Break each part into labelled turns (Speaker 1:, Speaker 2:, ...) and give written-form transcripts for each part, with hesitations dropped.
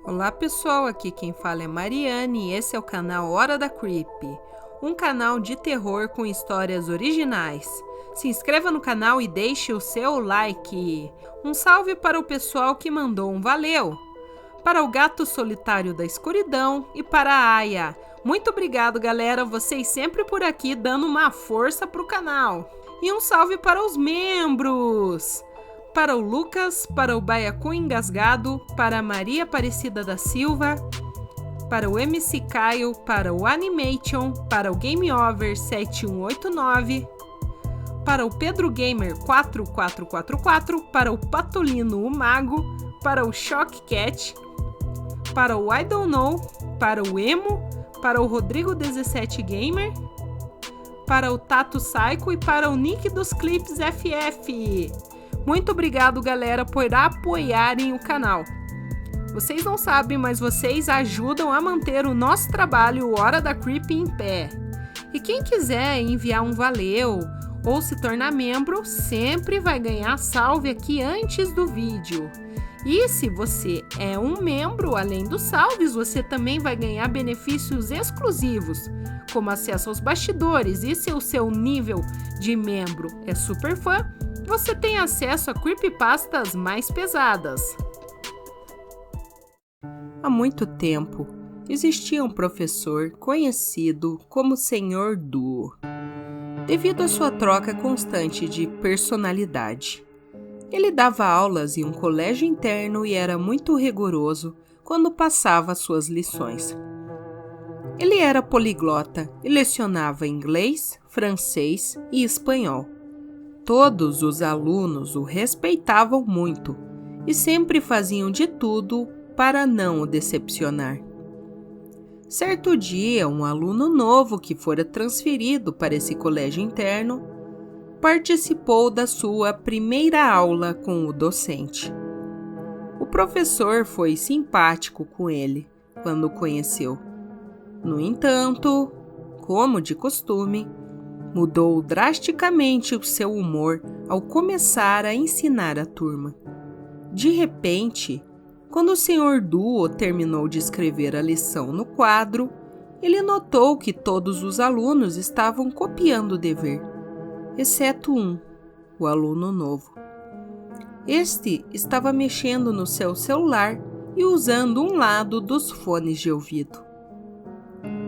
Speaker 1: Olá pessoal, aqui quem fala é Mariane e esse é o canal Hora da Creepy, um canal de terror com histórias originais. Se inscreva no canal e deixe o seu like. Um salve para o pessoal que mandou um valeu, para o Gato Solitário da Escuridão e para a Aya. Muito obrigado galera, vocês sempre por aqui dando uma força pro canal. E um salve para os membros! Para o Lucas, para o Baiacu Engasgado, para a Maria Aparecida da Silva, para o MC Caio, para o Animation, para o Game Over 7189, para o Pedro Gamer 4444, para o Patolino o Mago, para o Shock Cat, para o I Don't Know, para o Emo, para o Rodrigo 17 Gamer, para o Tato Psycho e para o Nick dos Clips FF. Muito obrigado, galera, por apoiarem o canal. Vocês não sabem, mas vocês ajudam a manter o nosso trabalho Hora da Creepy em pé. E quem quiser enviar um valeu ou se tornar membro, sempre vai ganhar salve aqui antes do vídeo. E se você é um membro, além dos salves, você também vai ganhar benefícios exclusivos, como acesso aos bastidores. E se o seu nível de membro é super fã, você tem acesso a creepypastas mais pesadas. Há muito tempo, existia um professor conhecido como Senhor Duo, devido à sua troca constante de personalidade. Ele dava aulas em um colégio interno e era muito rigoroso quando passava suas lições. Ele era poliglota e lecionava inglês, francês e espanhol. Todos os alunos o respeitavam muito e sempre faziam de tudo para não o decepcionar. Certo dia, um aluno novo que fora transferido para esse colégio interno participou da sua primeira aula com o docente. O professor foi simpático com ele quando o conheceu. No entanto, como de costume, mudou drasticamente o seu humor ao começar a ensinar a turma. De repente, quando o Senhor Duo terminou de escrever a lição no quadro, ele notou que todos os alunos estavam copiando o dever, exceto um, o aluno novo. Este estava mexendo no seu celular e usando um lado dos fones de ouvido.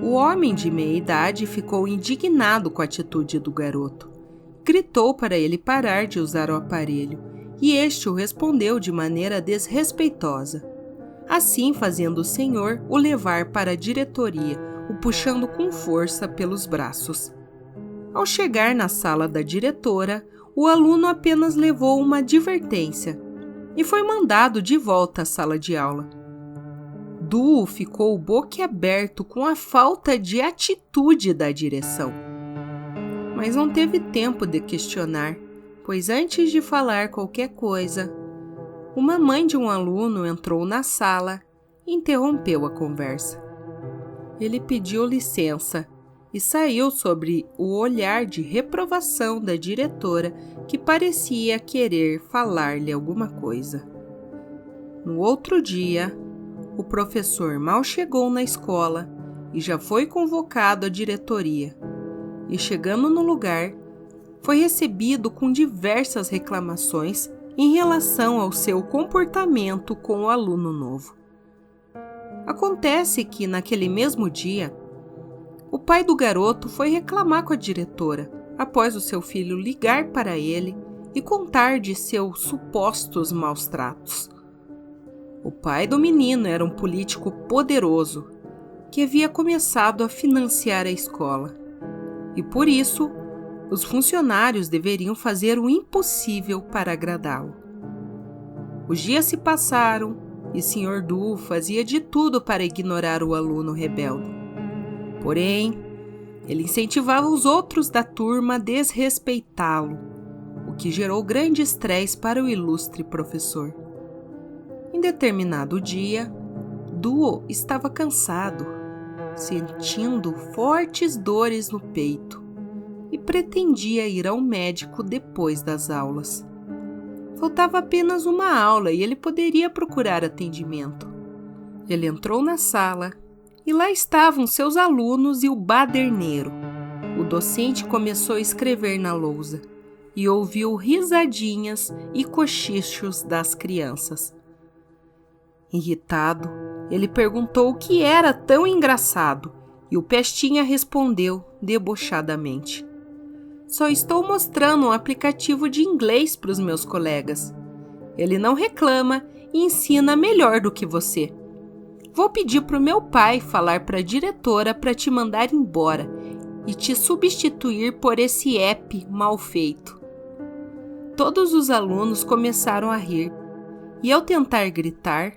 Speaker 1: O homem de meia-idade ficou indignado com a atitude do garoto. Gritou para ele parar de usar o aparelho e este o respondeu de maneira desrespeitosa, assim fazendo o senhor o levar para a diretoria, o puxando com força pelos braços. Ao chegar na sala da diretora, o aluno apenas levou uma advertência e foi mandado de volta à sala de aula. Duo ficou boquiaberto com a falta de atitude da direção. Mas não teve tempo de questionar, pois antes de falar qualquer coisa, uma mãe de um aluno entrou na sala e interrompeu a conversa. Ele pediu licença e saiu sob o olhar de reprovação da diretora, que parecia querer falar-lhe alguma coisa. No outro dia, o professor mal chegou na escola e já foi convocado à diretoria. E chegando no lugar, foi recebido com diversas reclamações em relação ao seu comportamento com o aluno novo. Acontece que, naquele mesmo dia, o pai do garoto foi reclamar com a diretora, após o seu filho ligar para ele e contar de seus supostos maus-tratos. O pai do menino era um político poderoso que havia começado a financiar a escola. E por isso, os funcionários deveriam fazer o impossível para agradá-lo. Os dias se passaram e o Sr. Duo fazia de tudo para ignorar o aluno rebelde. Porém, ele incentivava os outros da turma a desrespeitá-lo, o que gerou grande estresse para o ilustre professor. Em determinado dia, Duo estava cansado, sentindo fortes dores no peito e pretendia ir ao médico depois das aulas. Faltava apenas uma aula e ele poderia procurar atendimento. Ele entrou na sala e lá estavam seus alunos e o baderneiro. O docente começou a escrever na lousa e ouviu risadinhas e cochichos das crianças. Irritado, ele perguntou o que era tão engraçado e o Pestinha respondeu debochadamente: "Só estou mostrando um aplicativo de inglês para os meus colegas. Ele não reclama e ensina melhor do que você. Vou pedir para o meu pai falar para a diretora para te mandar embora e te substituir por esse app mal feito." Todos os alunos começaram a rir e, ao tentar gritar,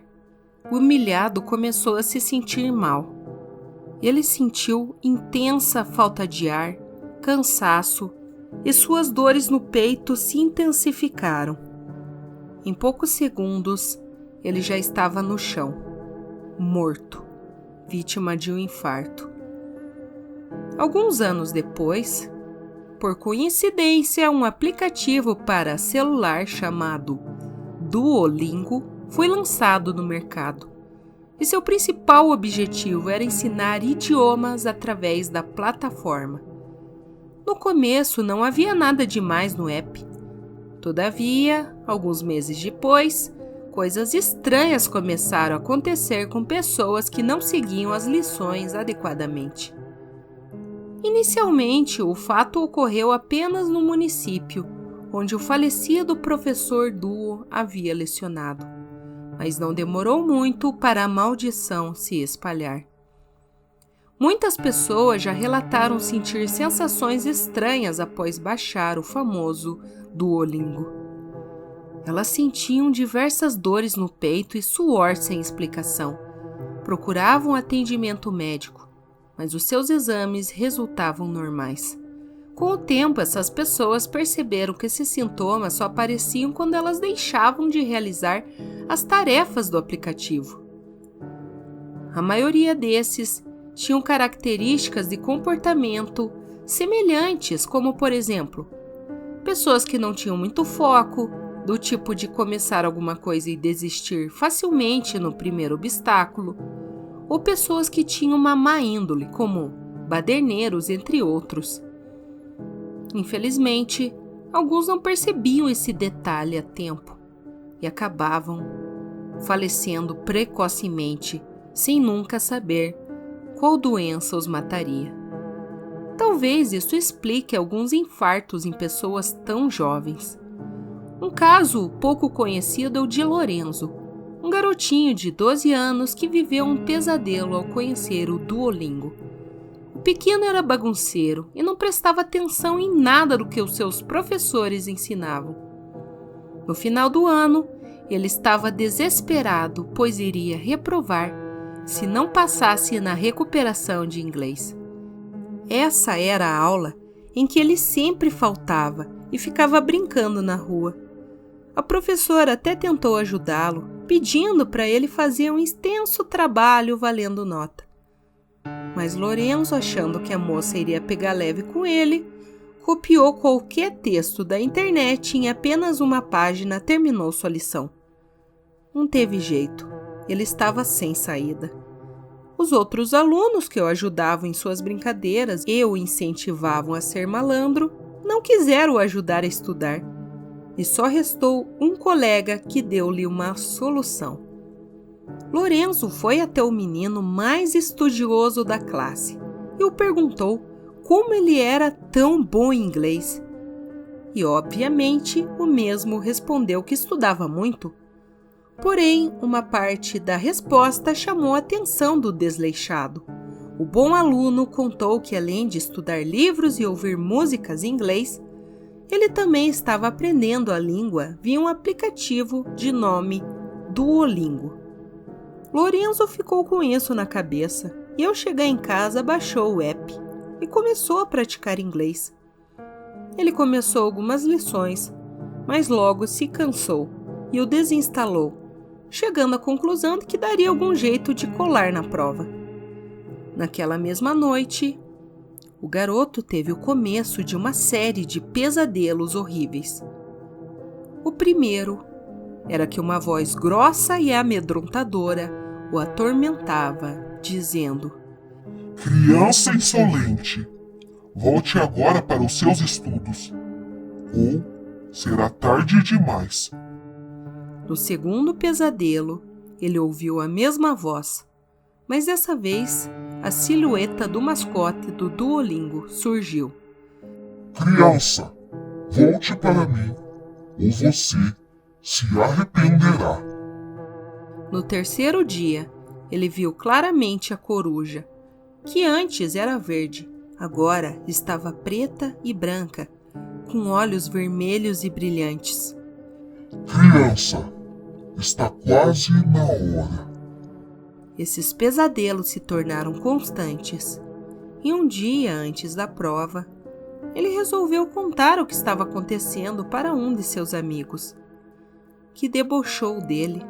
Speaker 1: o humilhado começou a se sentir mal. Ele sentiu intensa falta de ar, cansaço e suas dores no peito se intensificaram. Em poucos segundos, ele já estava no chão, morto, vítima de um infarto. Alguns anos depois, por coincidência, um aplicativo para celular chamado Duolingo foi lançado no mercado. E seu principal objetivo era ensinar idiomas através da plataforma. No começo não havia nada demais no app. Todavia, alguns meses depois, coisas estranhas começaram a acontecer com pessoas que não seguiam as lições adequadamente. Inicialmente, o fato ocorreu apenas no município, onde o falecido professor Duo havia lecionado, mas não demorou muito para a maldição se espalhar. Muitas pessoas já relataram sentir sensações estranhas após baixar o famoso Duolingo. Elas sentiam diversas dores no peito e suor sem explicação. Procuravam atendimento médico, mas os seus exames resultavam normais. Com o tempo, essas pessoas perceberam que esses sintomas só apareciam quando elas deixavam de realizar as tarefas do aplicativo. A maioria desses tinham características de comportamento semelhantes, como, por exemplo, pessoas que não tinham muito foco, do tipo de começar alguma coisa e desistir facilmente no primeiro obstáculo, ou pessoas que tinham uma má índole, como baderneiros, entre outros. Infelizmente, alguns não percebiam esse detalhe a tempo e acabavam falecendo precocemente, sem nunca saber qual doença os mataria. Talvez isso explique alguns infartos em pessoas tão jovens. Um caso pouco conhecido é o de Lorenzo, um garotinho de 12 anos que viveu um pesadelo ao conhecer o Duolingo. O pequeno era bagunceiro e não prestava atenção em nada do que os seus professores ensinavam. No final do ano, ele estava desesperado, pois iria reprovar se não passasse na recuperação de inglês. Essa era a aula em que ele sempre faltava e ficava brincando na rua. A professora até tentou ajudá-lo, pedindo para ele fazer um extenso trabalho valendo nota. Mas Lorenzo, achando que a moça iria pegar leve com ele, copiou qualquer texto da internet e em apenas uma página terminou sua lição. Não teve jeito, ele estava sem saída. Os outros alunos que o ajudavam em suas brincadeiras e o incentivavam a ser malandro, não quiseram o ajudar a estudar. E só restou um colega que deu-lhe uma solução. Lorenzo foi até o menino mais estudioso da classe e o perguntou como ele era tão bom em inglês. E, obviamente, o mesmo respondeu que estudava muito. Porém, uma parte da resposta chamou a atenção do desleixado. O bom aluno contou que, além de estudar livros e ouvir músicas em inglês, ele também estava aprendendo a língua via um aplicativo de nome Duolingo. Lorenzo ficou com isso na cabeça e, ao chegar em casa, baixou o app e começou a praticar inglês. Ele começou algumas lições, mas logo se cansou e o desinstalou, chegando à conclusão de que daria algum jeito de colar na prova. Naquela mesma noite, o garoto teve o começo de uma série de pesadelos horríveis. O primeiro era que uma voz grossa e amedrontadora o atormentava, dizendo:
Speaker 2: Criança insolente, volte agora para os seus estudos, ou será tarde demais.
Speaker 1: No segundo pesadelo, ele ouviu a mesma voz, mas dessa vez a silhueta do mascote do Duolingo surgiu.
Speaker 2: Criança, volte para mim, ou você se arrependerá.
Speaker 1: No terceiro dia, ele viu claramente a coruja, que antes era verde, agora estava preta e branca, com olhos vermelhos e brilhantes.
Speaker 2: Criança, está quase na hora.
Speaker 1: Esses pesadelos se tornaram constantes, e um dia antes da prova, ele resolveu contar o que estava acontecendo para um de seus amigos, que debochou dele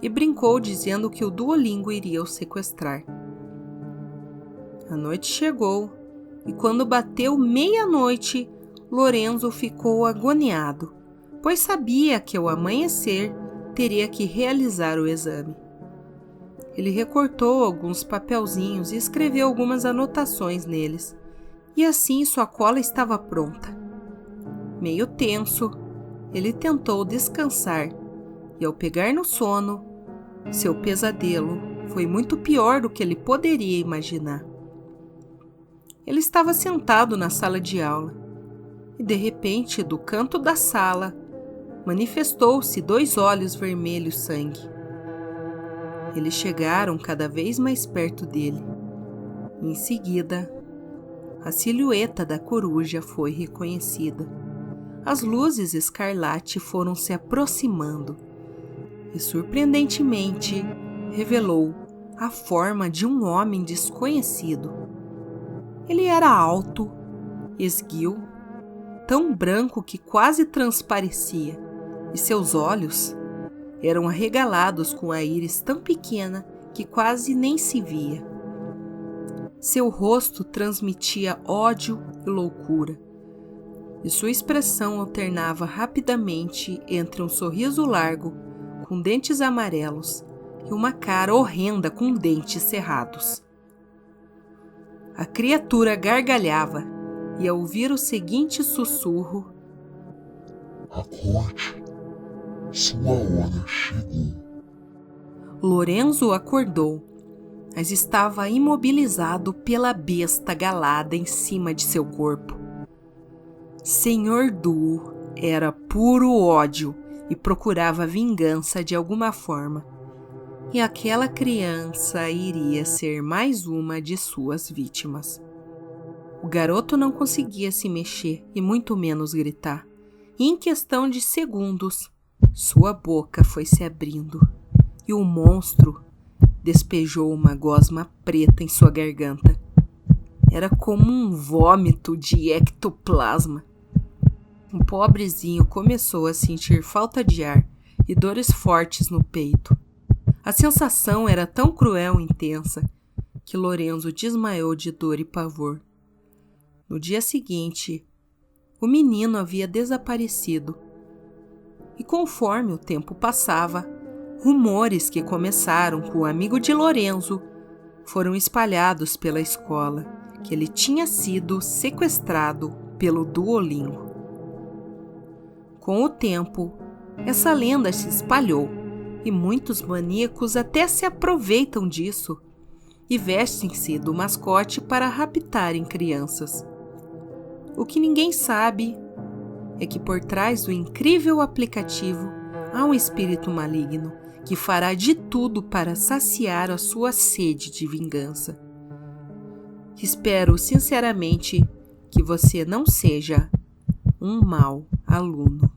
Speaker 1: e brincou dizendo que o Duolingo iria o sequestrar. A noite chegou e quando bateu meia-noite, Lorenzo ficou agoniado, pois sabia que ao amanhecer teria que realizar o exame. Ele recortou alguns papelzinhos e escreveu algumas anotações neles, e assim sua cola estava pronta. Meio tenso, ele tentou descansar, e ao pegar no sono, seu pesadelo foi muito pior do que ele poderia imaginar. Ele estava sentado na sala de aula, e de repente, do canto da sala, manifestou-se 2 olhos vermelhos sangue. Eles chegaram cada vez mais perto dele. Em seguida, a silhueta da coruja foi reconhecida. As luzes escarlate foram se aproximando e, surpreendentemente, revelou a forma de um homem desconhecido. Ele era alto, esguio, tão branco que quase transparecia, e seus olhos eram arregalados com a íris tão pequena que quase nem se via. Seu rosto transmitia ódio e loucura, e sua expressão alternava rapidamente entre um sorriso largo, com dentes amarelos, e uma cara horrenda com dentes cerrados. A criatura gargalhava, e ao ouvir o seguinte sussurro:
Speaker 2: Acorde, sua hora chegou.
Speaker 1: Lorenzo acordou, mas estava imobilizado pela besta galada em cima de seu corpo. Senhor Duo era puro ódio e procurava vingança de alguma forma, e aquela criança iria ser mais uma de suas vítimas. O garoto não conseguia se mexer e muito menos gritar, e em questão de segundos, sua boca foi se abrindo e o monstro despejou uma gosma preta em sua garganta. Era como um vômito de ectoplasma. O pobrezinho começou a sentir falta de ar e dores fortes no peito. A sensação era tão cruel e intensa que Lorenzo desmaiou de dor e pavor. No dia seguinte, o menino havia desaparecido. E conforme o tempo passava, rumores que começaram com o amigo de Lorenzo foram espalhados pela escola que ele tinha sido sequestrado pelo Duolingo. Com o tempo, essa lenda se espalhou e muitos maníacos até se aproveitam disso e vestem-se do mascote para raptarem crianças. O que ninguém sabe é que por trás do incrível aplicativo há um espírito maligno que fará de tudo para saciar a sua sede de vingança. Espero sinceramente que você não seja um mau aluno.